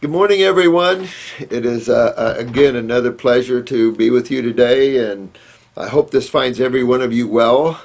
Good morning, everyone. It is again another pleasure to be with you today, and I hope this finds every one of you well.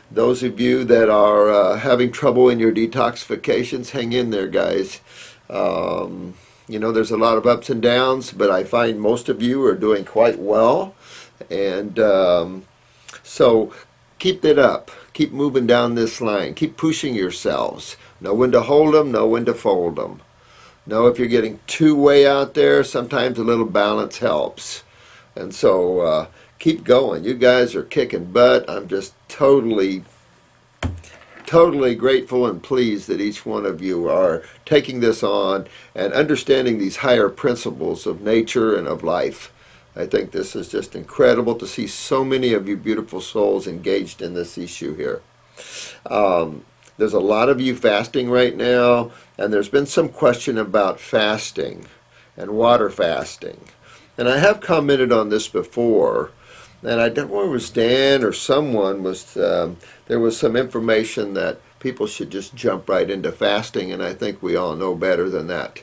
Those of you that are having trouble in your detoxifications, hang in there, guys. There's a lot of ups and downs, but I find most of you are doing quite well, and so keep it up. Keep moving down this line. Keep pushing yourselves. Know when to hold them, know when to fold them. Know if you're getting too way out there, sometimes a little balance helps. And so keep going. You guys are kicking butt. I'm just totally grateful and pleased that each one of you are taking this on and understanding these higher principles of nature and of life. I think this is just incredible to see so many of you beautiful souls engaged in this issue here. There's a lot of you fasting right now, and there's been some question about fasting and water fasting. And I have commented on this before, and I don't know if it was Dan or someone was, there was some information that people should just jump right into fasting, and I think we all know better than that.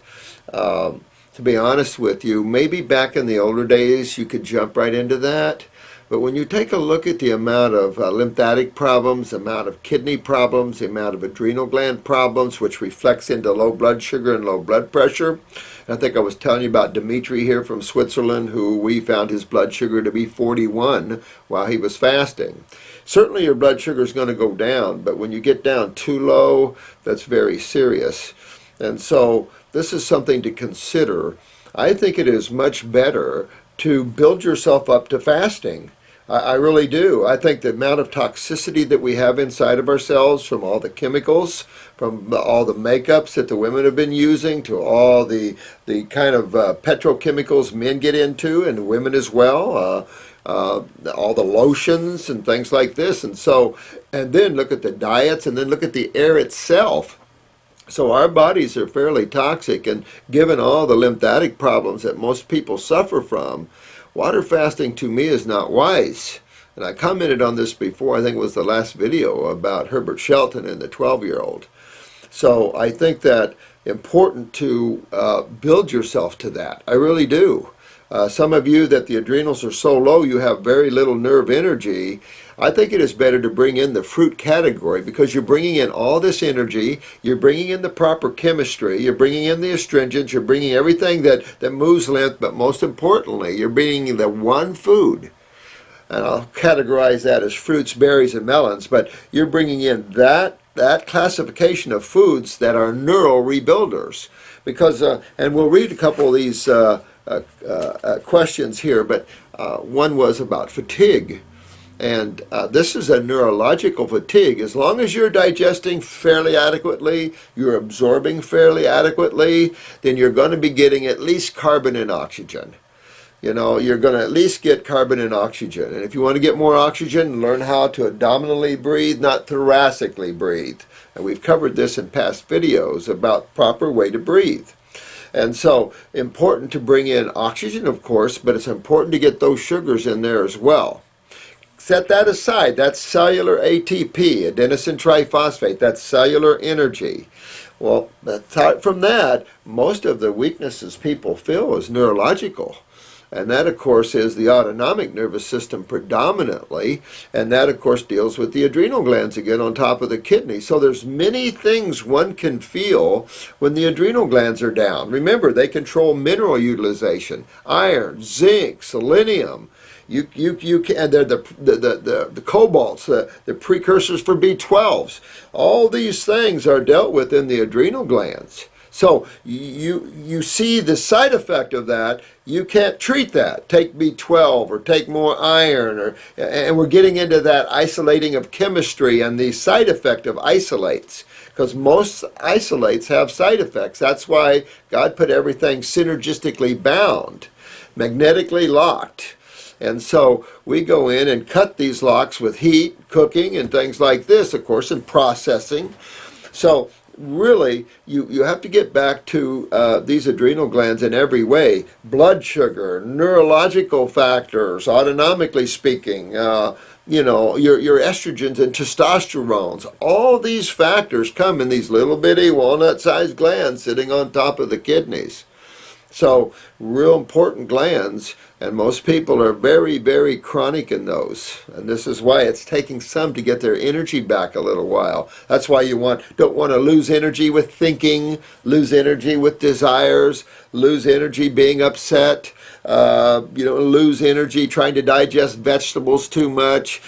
To be honest with you, maybe back in the older days you could jump right into that. But when you take a look at the amount of lymphatic problems, the amount of kidney problems, the amount of adrenal gland problems, which reflects into low blood sugar and low blood pressure. And I think I was telling you about Dimitri here from Switzerland, who we found his blood sugar to be 41 while he was fasting. Certainly your blood sugar is going to go down, but when you get down too low, that's very serious. And so this is something to consider. I think it is much better to build yourself up to fasting. I really do. I think the amount of toxicity that we have inside of ourselves from all the chemicals, from all the makeups that the women have been using, to all the kind of petrochemicals men get into, and women as well, all the lotions and things like this. And then look at the diets, and then look at the air itself. So our bodies are fairly toxic, and given all the lymphatic problems that most people suffer from, water fasting to me is not wise. And I commented on this before, I think it was the last video, about Herbert Shelton and the 12-year-old. So I think that important to build yourself to that. I really do. Some of you that the adrenals are so low you have very little nerve energy. I think it is better to bring in the fruit category, because you're bringing in all this energy, you're bringing in the proper chemistry, you're bringing in the astringents, you're bringing everything that moves lymph, but most importantly, you're bringing the one food, and I'll categorize that as fruits, berries, and melons, but you're bringing in that classification of foods that are neural rebuilders. Because, and we'll read a couple of these questions here, but one was about fatigue. And this is a neurological fatigue. As long as you're digesting fairly adequately, you're absorbing fairly adequately, then you're going to be getting at least carbon and oxygen. You know, you're going to at least get carbon and oxygen. And if you want to get more oxygen, learn how to abdominally breathe, not thoracically breathe. And we've covered this in past videos about proper way to breathe. And so, important to bring in oxygen, of course, but it's important to get those sugars in there as well. Set that aside. That's cellular ATP, adenosine triphosphate. That's cellular energy. Well, aside from that, most of the weaknesses people feel is neurological. And that, of course, is the autonomic nervous system predominantly. And that, of course, deals with the adrenal glands again on top of the kidney. So there's many things one can feel when the adrenal glands are down. Remember, they control mineral utilization, iron, zinc, selenium. You can, they're the cobalts, the precursors for B12s. All these things are dealt with in the adrenal glands. So you see the side effect of that. You can't treat that. Take B12 or take more iron, and we're getting into that isolating of chemistry and the side effect of isolates, because most isolates have side effects. That's why God put everything synergistically bound, magnetically locked. And so we go in and cut these locks with heat, cooking, and things like this, of course, and processing. So really, you have to get back to these adrenal glands in every way. Blood sugar, neurological factors, autonomically speaking, your estrogens and testosterones. All these factors come in these little bitty walnut-sized glands sitting on top of the kidneys. So real important glands, and most people are very, very chronic in those. And this is why it's taking some to get their energy back a little while. That's why you don't want to lose energy with thinking, lose energy with desires, lose energy being upset. Lose energy trying to digest vegetables too much,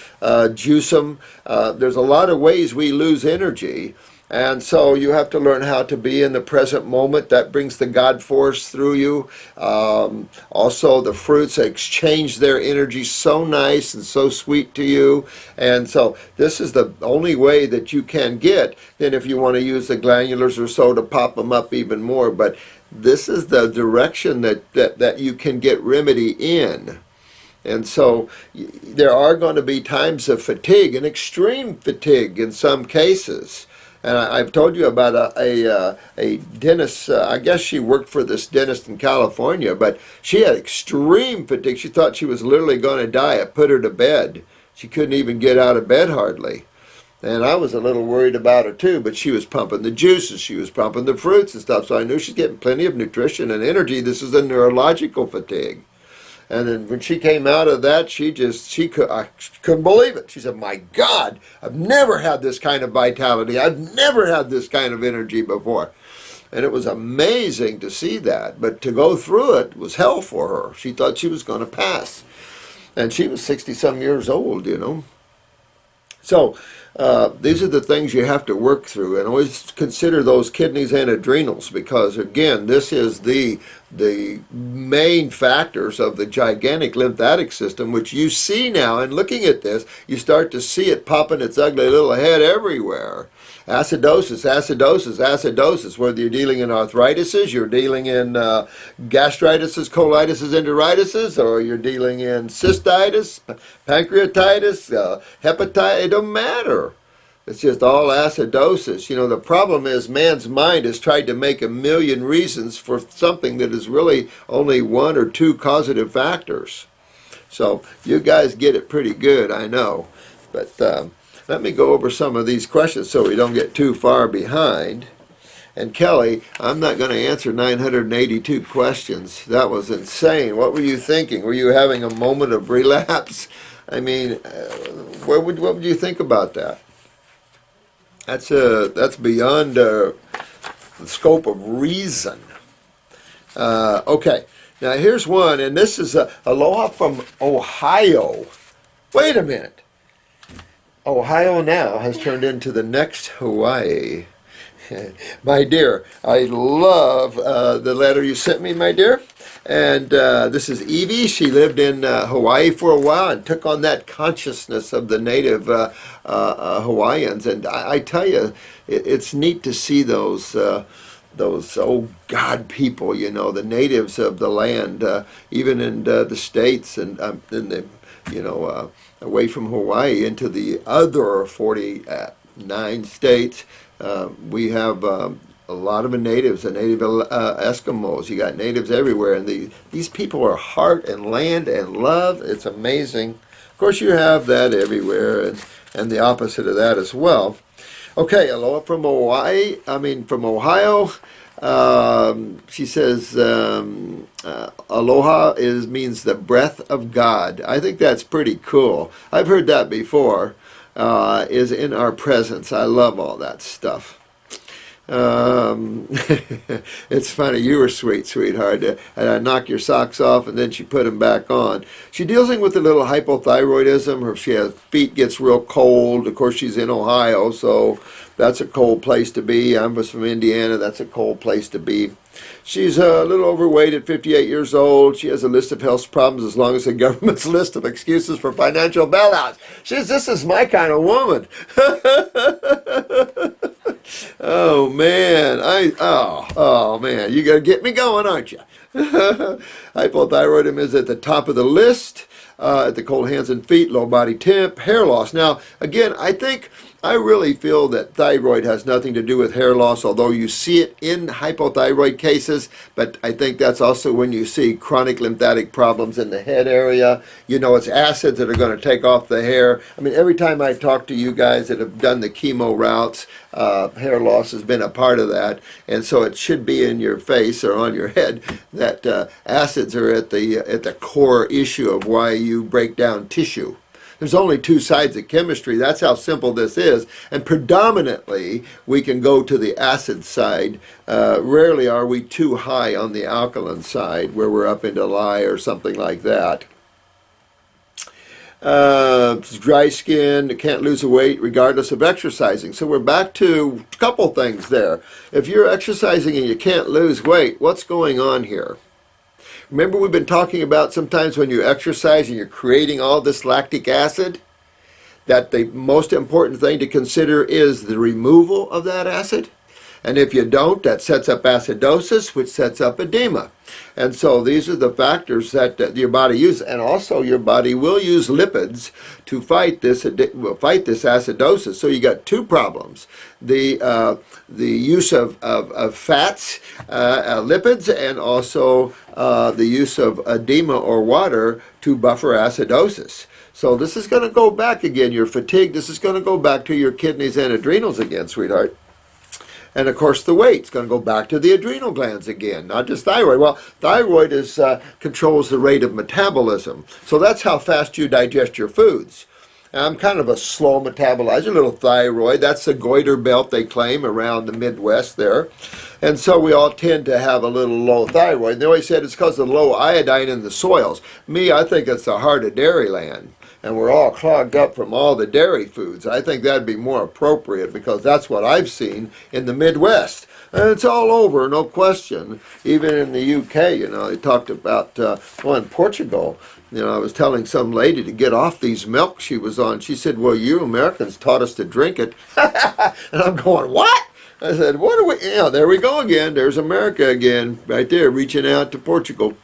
juice them. There's a lot of ways we lose energy. And so you have to learn how to be in the present moment. That brings the God force through you. Also, the fruits exchange their energy so nice and so sweet to you. And so this is the only way that you can get. Then if you want to use the glandulars or so to pop them up even more. But this is the direction that you can get remedy in. And so there are going to be times of fatigue and extreme fatigue in some cases. And I've told you about a dentist. I guess she worked for this dentist in California, but she had extreme fatigue. She thought she was literally going to die. It put her to bed. She couldn't even get out of bed hardly. And I was a little worried about her too, but she was pumping the juices, she was pumping the fruits and stuff, so I knew she's getting plenty of nutrition and energy. This is a neurological fatigue. And then when she came out of that, I couldn't believe it. She said, "My God, I've never had this kind of vitality. I've never had this kind of energy before." And it was amazing to see that. But to go through it was hell for her. She thought she was going to pass. And she was 60-some years old, So these are the things you have to work through, and always consider those kidneys and adrenals, because again, this is the main factors of the gigantic lymphatic system, which you see now. And looking at this, you start to see it popping its ugly little head everywhere. Acidosis, acidosis, acidosis. Whether you're dealing in arthritises, you're dealing in gastritis, colitis, enteritis, or you're dealing in cystitis, pancreatitis, hepatitis, it don't matter. It's just all acidosis. The problem is man's mind has tried to make a million reasons for something that is really only one or two causative factors. So you guys get it pretty good, I know. But let me go over some of these questions so we don't get too far behind. And Kelly, I'm not going to answer 982 questions. That was insane. What were you thinking? Were you having a moment of relapse? I mean, what would you think about that? That's beyond the scope of reason. Okay, now here's one, and this is Aloha from Ohio. Wait a minute. Ohio now has turned into the next Hawaii. My dear, I love the letter you sent me, my dear. And this is Evie. She lived in Hawaii for a while and took on that consciousness of the native Hawaiians. And I tell you, it's neat to see those oh God people, the natives of the land, even in the States and in the, away from Hawaii into the other 49 states. We have a lot of natives, the native Eskimos. You got natives everywhere, and these people are heart and land and love. It's amazing. Of course, you have that everywhere, and the opposite of that as well. Okay, aloha from Hawaii. From Ohio. She says, aloha means the breath of God. I think that's pretty cool. I've heard that before. Is in our presence. I love all that stuff. It's funny, you were sweet, sweetheart. And I knock your socks off, and then she put them back on. She dealing with a little hypothyroidism. Her feet gets real cold. Of course, she's in Ohio, so that's a cold place to be. I was from Indiana. That's a cold place to be. She's a little overweight at 58 years old. She has a list of health problems as long as the government's list of excuses for financial bailouts. This is my kind of woman. Oh man, oh man, you gotta get me going, aren't you? Hypothyroidism is at the top of the list. at the cold hands and feet, low body temp, hair loss. Now, again, I really feel that thyroid has nothing to do with hair loss, although you see it in hypothyroid cases, but I think that's also when you see chronic lymphatic problems in the head area. You know, it's acids that are going to take off the hair. I mean, every time I talk to you guys that have done the chemo routes, hair loss has been a part of that, and so it should be in your face or on your head that acids are at the core issue of why you break down tissue. There's only two sides of chemistry. That's how simple this is. And predominantly, we can go to the acid side. Rarely are we too high on the alkaline side, where we're up into lye or something like that. Dry skin, can't lose weight regardless of exercising. So we're back to a couple things there. If you're exercising and you can't lose weight, what's going on here? Remember, we've been talking about sometimes when you exercise and you're creating all this lactic acid, that the most important thing to consider is the removal of that acid. And if you don't, that sets up acidosis, which sets up edema. And so these are the factors that your body uses. And also your body will use lipids to fight this acidosis. So you got two problems. The use of fats, lipids, and also the use of edema or water to buffer acidosis. So this is going to go back again. You're fatigued. This is going to go back to your kidneys and adrenals again, sweetheart. And of course the weight's going to go back to the adrenal glands again, not just thyroid. Well, thyroid controls the rate of metabolism. So that's how fast you digest your foods. I'm kind of a slow metabolizer, little thyroid. That's the goiter belt they claim around the Midwest there. And so we all tend to have a little low thyroid. And they always said it's because of the low iodine in the soils. Me, I think it's the heart of dairyland. And we're all clogged up from all the dairy foods. I think that'd be more appropriate because that's what I've seen in the Midwest. And it's all over, no question. Even in the UK, you know, they talked about, in Portugal, you know, I was telling some lady to get off these milk she was on. She said, well, you Americans taught us to drink it. And I'm going, what? I said, what are we, there we go again. There's America again, right there, reaching out to Portugal.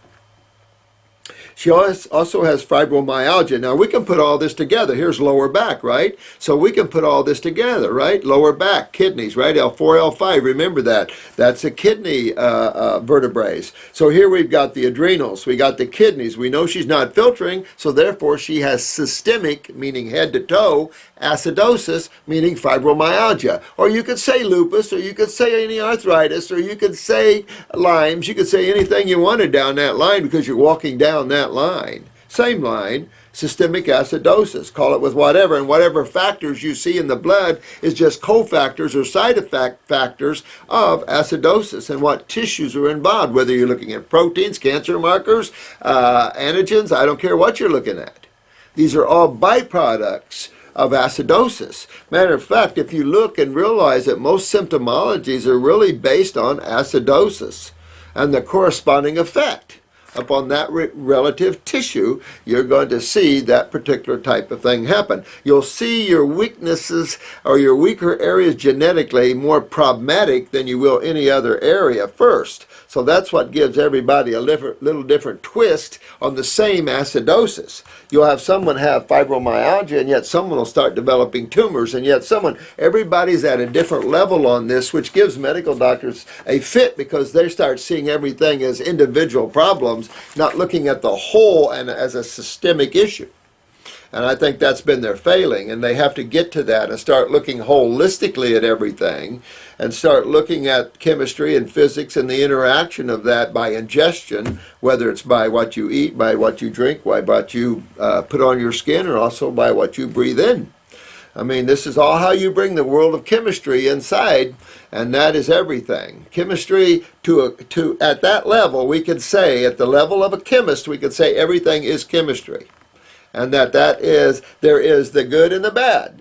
She also has fibromyalgia. Now, we can put all this together. Here's lower back, right? So we can put all this together, right? Lower back, kidneys, right? L4, L5, remember that. That's the kidney vertebrae. So here we've got the adrenals. We got the kidneys. We know she's not filtering, so therefore she has systemic, meaning head to toe, acidosis, meaning fibromyalgia. Or you could say lupus, or you could say any arthritis, or you could say Lyme's. You could say anything you wanted down that line because you're walking down that line. Same line, systemic acidosis. Call it with whatever, and whatever factors you see in the blood is just cofactors or side effect factors of acidosis and what tissues are involved, whether you're looking at proteins, cancer markers, antigens, I don't care what you're looking at. These are all byproducts of acidosis. Matter of fact, if you look and realize that most symptomologies are really based on acidosis and the corresponding effect upon that relative tissue, you're going to see that particular type of thing happen. You'll see your weaknesses or your weaker areas genetically more problematic than you will any other area first. So that's what gives everybody a little different twist on the same acidosis. You'll have someone have fibromyalgia, and yet someone will start developing tumors, and yet everybody's at a different level on this, which gives medical doctors a fit because they start seeing everything as individual problems, not looking at the whole and as a systemic issue. And I think that's been their failing, and they have to get to that and start looking holistically at everything and start looking at chemistry and physics and the interaction of that by ingestion, whether it's by what you eat, by what you drink, by what you put on your skin, or also by what you breathe in. I mean, this is all how you bring the world of chemistry inside, and that is everything. Chemistry, at that level, we could say, at the level of a chemist, we could say everything is chemistry. And there is the good and the bad.